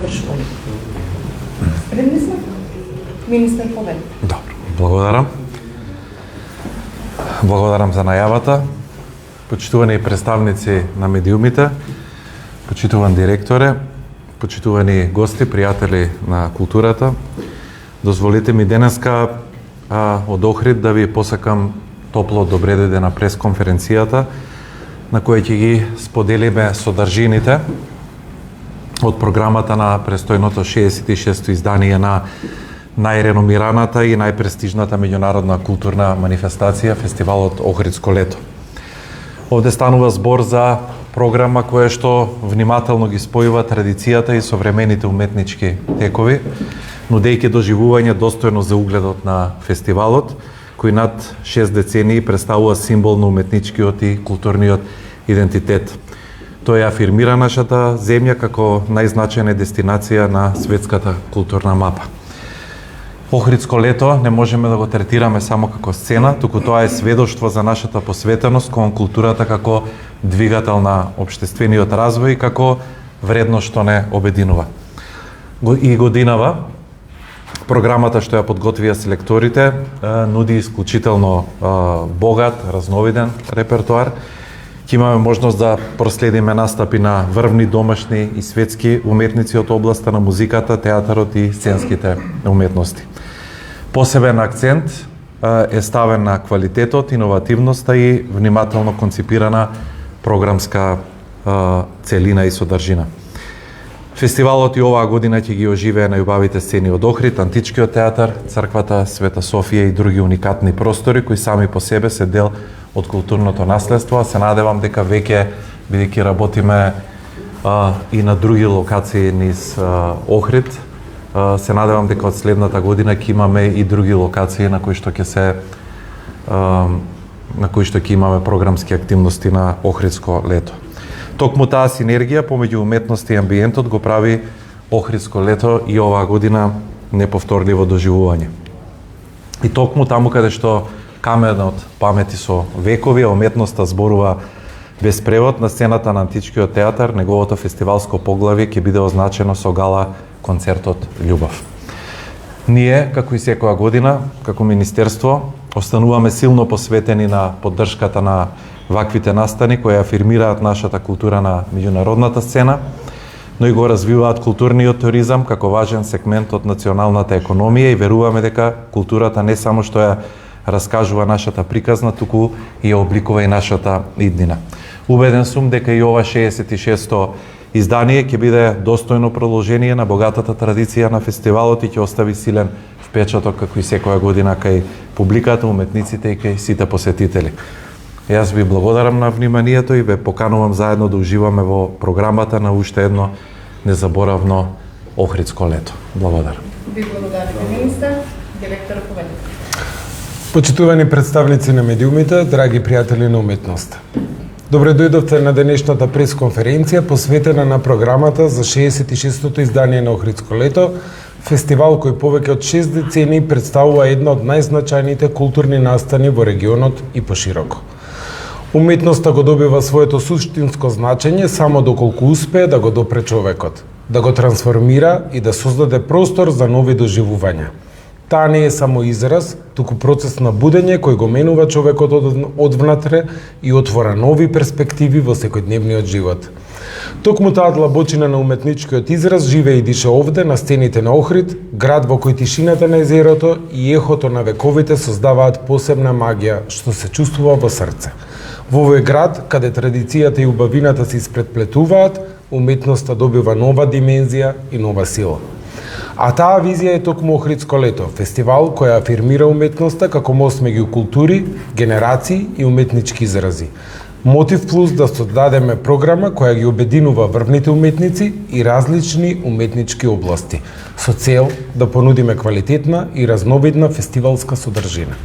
Вршувани. Спремни сме? Министер Повели. Добро, благодарам. Благодарам за најавата. Почитувани представници на медиумите, почитуван директоре, почитувани гости, пријатели на културата. Дозволите ми денеска од Охрид да ви посакам топло добре дојде на пресконференцијата на која ќе ги споделиме содржините од програмата на престојното 66-то издание на најреномираната и најпрестижната меѓународна културна манифестација, фестивалот Охридско лето. Овде станува збор за програма која што внимателно ги спојува традицијата и современите уметнички текови, нудејќи доживување достојно за угледот на фестивалот, кој над 6 децении представува символ на уметничкиот и културниот идентитет. Тој афирмира нашата земја како најзначајна дестинација на светската културна мапа. Охридско лето не можеме да го третираме само како сцена, туку тоа е сведоштво за нашата посветеност кон културата како двигател на општествениот развој и како вредност што не обединува. И годинава програмата што ја подготвија селекторите нуди исклучително богат, разновиден репертоар. Ќе имаме можност да проследиме настапи на врвни домашни и светски уметници од областа на музиката, театарот и сценските уметности. Посебен акцент е ставен на квалитетот, иновативноста и внимателно конципирана програмска целина и содржина. Фестивалот и оваа година ќе ги оживее најубавите сцени од Охрид, Античкиот театар, црквата Света Софија и други уникатни простори кои сами по себе се дел од културното наследство. Се надевам дека веќе, бидејќи работиме и на други локации низ Охрид, се надевам дека од следната година ќе имаме и други локации на кои што ќе имаме програмски активности на Охридско лето. Токму таа синергија помеѓу уметноста и амбиентот го прави Охридско лето и оваа година неповторливо доживување. И токму таму каде што каменот памети со векови, а уметноста зборува без превод, на сцената на Античкиот театар, неговото фестивалско поглавје ќе биде означено со гала концертот Љубов. Ние, како и секоја година, како Министерство, остануваме силно посветени на поддршката на ваквите настани кои афирмираат нашата култура на меѓународната сцена, но и го развиваат културниот туризам како важен сегмент од националната економија и веруваме дека културата не само што ја раскажува нашата приказна, туку и ја обликува и нашата иднина. Убеден сум дека и ова 66-то издание ќе биде достојно продолжение на богатата традиција на фестивалот и ќе остави силен впечаток како и секоја година кај публиката, уметниците и кај сите посетители. Јас ви благодарам на вниманието и ве поканувам заедно да уживаме во програмата на уште едно незаборавно Охридско лето. Благодарам. Ви благодараме, министер. Директор Повели. Почитувани представници на медиумите, драги пријатели на уметноста. Добре дојдовте на денешната пресконференција посветена на програмата за 66-тото издание на Охридско лето, фестивал кој повеќе од 6 децении представува една од најзначајните културни настани во регионот и пошироко. Уметноста го добива своето суштинско значење само доколку успее да го допре човекот, да го трансформира и да создаде простор за нови доживувања. Таа не е само израз, туку процес на будење кој го менува човекот од внатре и отвора нови перспективи во секојдневниот живот. Токму таа длабочина на уметничкиот израз живее и диша овде на сцените на Охрид, град во кој тишината на езерото и ехото на вековите создаваат посебна магија што се чувствува во срце. Во овој град, каде традицијата и убавината се испретплетуваат, уметноста добива нова димензија и нова сила. А таа визија е токму Охридско лето, фестивал кој афирмира уметноста како мост меѓу култури, генерации и уметнички изрази. Мотив плюс да создадеме програма која ги обединува врвните уметници и различни уметнички области, со цел да понудиме квалитетна и разновидна фестивалска содржина.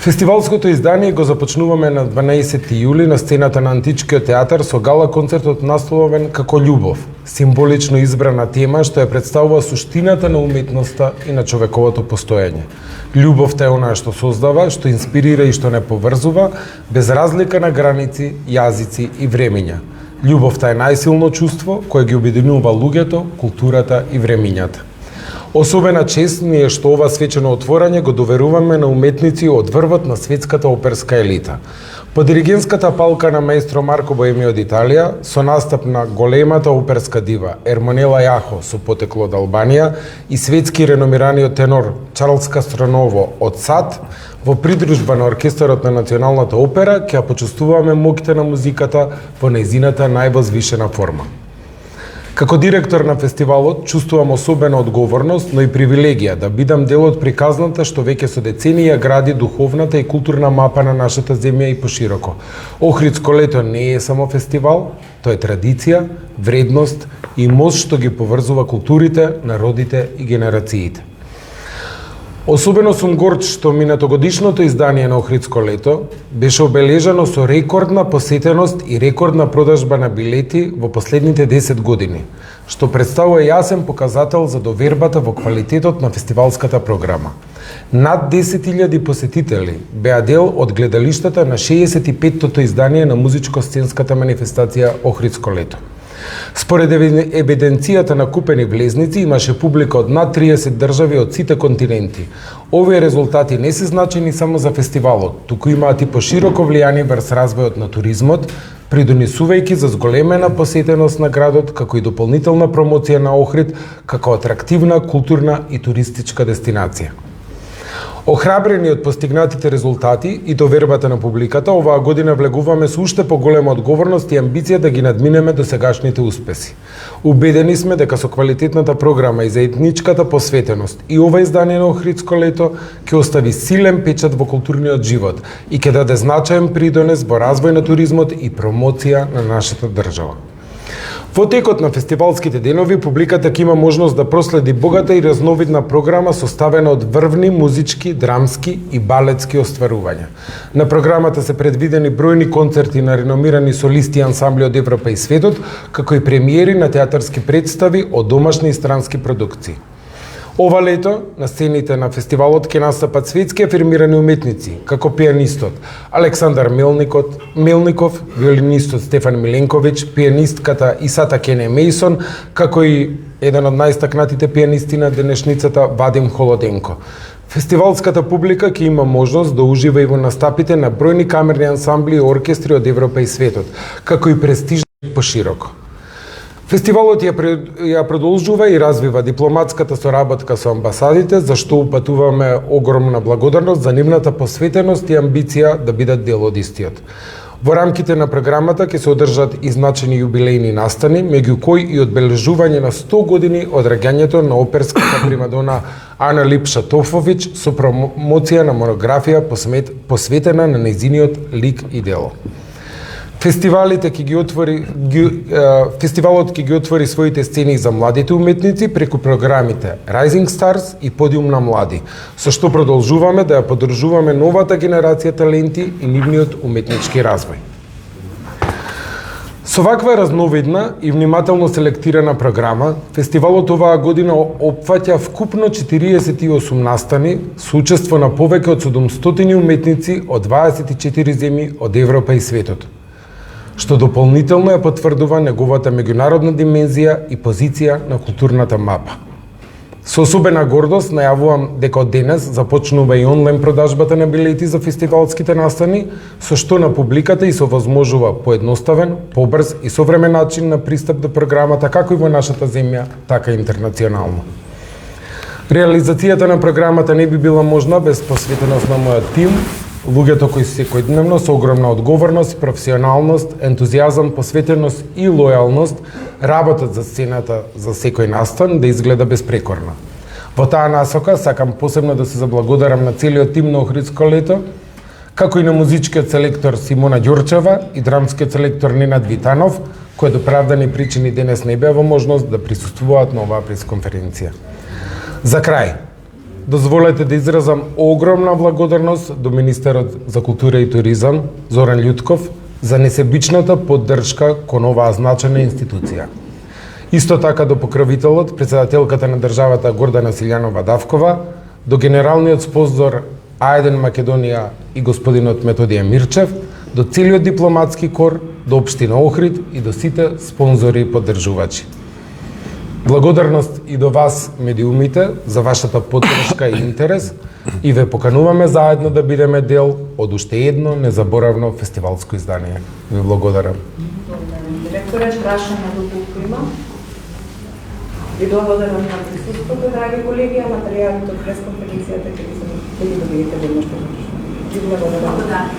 Фестивалското издание го започнуваме на 12 јули на сцената на Античкиот театар со гала концертот насловен како Љубов, символично избрана тема што ја представува суштината на уметноста и на човековото постоење. Љубовта е онаа што создава, што инспирира и што не поврзува, без разлика на граници, јазици и времења. Љубовта е најсилно чувство кое ги обединува луѓето, културата и времињата. Особена чест ни е што ова свечено отворање го доверуваме на уметници од врвот на светската оперска елита. По диригентската палка на маестро Марко Боеми од Италија, со настап на големата оперска дива Ермонела Јахо со потекло од Албанија и светски реномираниот тенор Чарлс Кастраново од САД, во придружба на оркестарот на Националната опера ќе ја почувствуваме моќта на музиката во нејзината највозвишена форма. Како директор на фестивалот, чувствувам особена одговорност, но и привилегија да бидам дел од приказната што веќе со децении ја гради духовната и културна мапа на нашата земја и пошироко. Охридско лето не е само фестивал, тоа е традиција, вредност и мост што ги поврзува културите, народите и генерациите. Особено сум горд што минатогодишното издание на Охридско лето беше обележано со рекордна посетеност и рекордна продажба на билети во последните 10 години, што представува јасен показател за довербата во квалитетот на фестивалската програма. Над 10.000 посетители беа дел од гледалиштата на 65-тото издание на музичко-сценската манифестација Охридско лето. Според евиденцијата на купени влезници, имаше публика од над 30 држави од сите континенти. Овие резултати не се значени само за фестивалот, туку имаат и пошироко влијание врз развојот на туризмот, придонесувајќи за зголемена посетеност на градот, како и дополнителна промоција на Охрид како атрактивна, културна и туристичка дестинација. Охрабрени од постигнатите резултати и довербата на публиката, оваа година влегуваме со уште поголема одговорност и амбиција да ги надминеме досегашните успеси. Убедени сме дека со квалитетната програма и заедничката посветеност и ова издание на Охридско лето ќе остави силен печат во културниот живот и ќе даде значаен придонес во развој на туризмот и промоција на нашата држава. Во текот на фестивалските денови, публиката ќе има можност да проследи богата и разновидна програма составена од врвни музички, драмски и балетски остварувања. На програмата се предвидени бројни концерти на реномирани солисти и ансамбли од Европа и светот, како и премиери на театарски представи од домашни и странски продукции. Ова лето на сцените на фестивалот ќе настапат светски афирмирани уметници, како пианистот Александар Мелников, виолинистот Стефан Миленковиќ, пианистката Исата Кене Мейсон, како и еден од најстакнатите пианисти на денешницата Вадим Холоденко. Фестивалската публика ќе има можност да ужива и во настапите на бројни камерни ансамбли и оркестри од Европа и светот, како и престижни пошироко. Фестивалот ја продолжува и развива дипломатската соработка со амбасадите, за што упатуваме огромна благодарност за нивната посветеност и амбиција да бидат дел од истиот. Во рамките на програмата ќе се одржат и значени јубилејни настани, меѓу кои и одбележување на 100 години од раѓањето на оперската примадона Ана Липша Тофовиќ со промоција на монографија посветена на нејзиниот лик и дело. Фестивалот ќе ги отвори своите сцени за младите уметници преку програмите Rising Stars и Подиум на млади, со што продолжуваме да ја поддржуваме новата генерација таленти и нивниот уметнички развој. Со ваква разновидна и внимателно селектирана програма, фестивалот оваа година опфаќа вкупно 48 настани со учество на повеќе од 700 уметници од 24 земји од Европа и светот, што дополнително ја потврдува неговата меѓународна димензија и позиција на културната мапа. Со особена гордост најавувам дека од денес започнува и онлайн продажбата на билети за фестивалските настани, со што на публиката и се овозможува поедноставен, побрз и современ начин на пристап до програмата како и во нашата земја, така и интернационално. Реализацијата на програмата не би била можна без посветеност на мојот тим, луѓето кои секојдневно со огромна одговорност, професионалност, ентузијазам, посветеност и лојалност работат за сцената за секој настан да изгледа безпрекорно. Во таа насока сакам посебно да се заблагодарам на целиот тим на Охридско лето, како и на музичкиот селектор Симона Ѓурчева и драмскиот селектор Ненад Витанов, кои од оправдани причини денес не беа во можност да присуствуваат на оваа пресконференција. За крај, дозволете да изразам огромна благодарност до Министерот за култура и туризам Зоран Љутков за несебичната поддршка кон оваа значајна институција. Исто така до покровителот, председателката на државата Гордана Силјанова Давкова, до генералниот спонзор А1 Македонија и господинот Методија Мирчев, до целиот дипломатски кор, до општина Охрид и до сите спонзори и поддржувачи. Благодарност и до вас, медиумите, за вашата поддршка и интерес и ве покануваме заедно да бидеме дел од уште едно незаборавно фестивалско издание. Ви благодарам. Директоре, прашање до има. Ви благодарам на присуството, драги колеги, а материјалите од пресконференцијата ќе ги добиете веднаш. Ви благодарам.